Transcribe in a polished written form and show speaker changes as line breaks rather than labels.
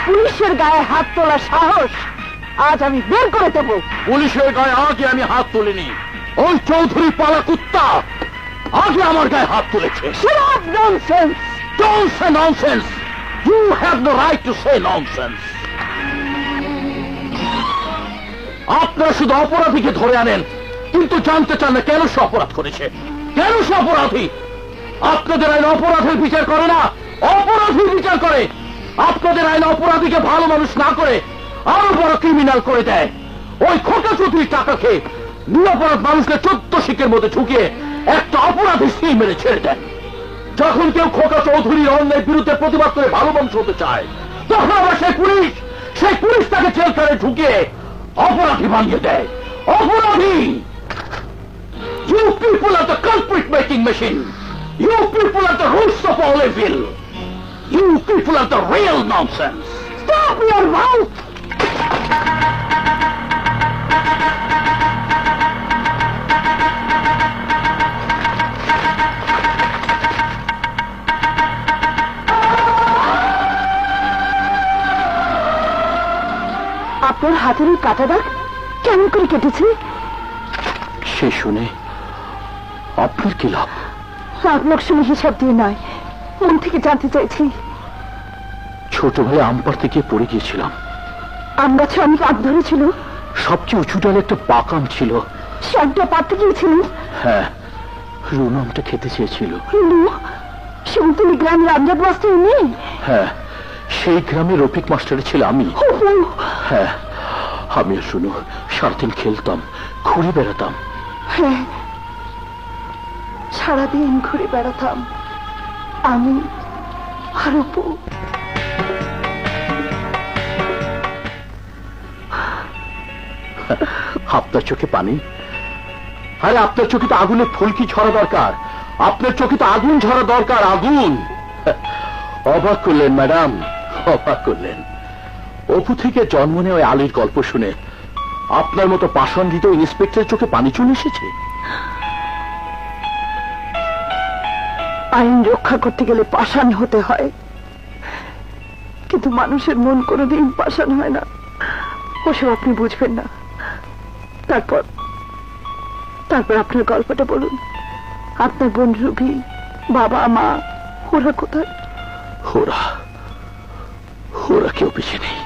পুলিশের গায়ে হাত তোলার সাহস আজ আমি বের করে দেব।
পুলিশের গায়ে আগে আমি হাত তুলিনি, ওই চৌধুরী পালা কুত্তা আগে আমার গায়ে হাত তুলেছে।
Nonsense!
Don't say nonsense! You have no right to say nonsense! আপনারা শুধু অপরাধীকে ধরে আনেন, কিন্তু জানতে চান না কেন সে অপরাধ করেছে, কেন সে অপরাধী। আপনাদের আইন অপরাধের বিচার করে না, অপরাধীর বিচার করে। আপনাদের আইন অপরাধীকে ভালো মানুষ না করে আরো বড় ক্রিমিনাল করে দেয়। ওই খোকা চৌধুরীর টাকা খেয়ে নিরপরাধ মানুষকে 14 শিকের মধ্যে ঝুঁকিয়ে একটা অপরাধী সিল মেরে ছেড়ে দেন। যখন কেউ খোকা চৌধুরীর অন্যায়ের বিরুদ্ধে প্রতিবাদ করে ভালো মানুষ হতে চায়, তখন আবার সেই পুলিশ তাকে জেলখানে ঢুকিয়ে অপরাধী বানিয়ে দেয়। অপরাধী! You people are the culprit making machine. You people are the roots of all evil. You people are the real nonsense.
Stop your mouth! আপনার হাতের ওই কাটা দাগ কেমন করে কেটেছে?
সে শুনে আপনার কি লাভ?
আপনার শুনে হিসাব দিয়ে নয়, মন থেকে জানতে চাইছি।
ছোটবেলায় আম পাড়তে গিয়ে পড়ে গিয়েছিলাম।
আম গাছে অনেক আম ধরেছিল?
সবচেয়ে উঁচু ডালে একটা বাগান ছিল।
সে আমটা পাড়তে গিয়েছিলেন?
হ্যাঁ, রুনু আমটা খেতে চেয়েছিল।
রুনু? শিমতলি গ্রামের আমজাদ মাস্টার নেই?
হ্যাঁ, সেই গ্রামে রফিক মাস্টারের ছেলে আমি। হ্যাঁ, আমি আর রুনু সারাদিন খেলতাম, ঘুরে বেড়াতাম।
হ্যাঁ, সারাদিন ঘুরে বেড়াতাম আমি আর অপু।
আপনার চোখে পানি? আরে আপনার চোখে তো আগুনের ফুলকি ঝরা দরকার, আপনার চোখে তো আগুন ঝরা দরকার, আগুন। অবাক করলেন ম্যাডাম, অবাক করলেন। অপু থেকে জন্ম নেওয়া আলীর গল্প শুনে আপনার মতো পাষাণ্ডিত ইন্সপেক্টরের চোখে পানি চলে এসেছে।
আইন রক্ষা করতে গেলে পাষাণ হতে হয়, কিন্তু মানুষের মন কোনোদিন পাষাণ হয় না। ওসব আপনি বুঝবেন না। তারপর আপনার গল্পটা বলুন। আপনার বোন রুবি, বাবা মা, ওরা কোথায়?
ওরা কেউ বেঁচে নেই।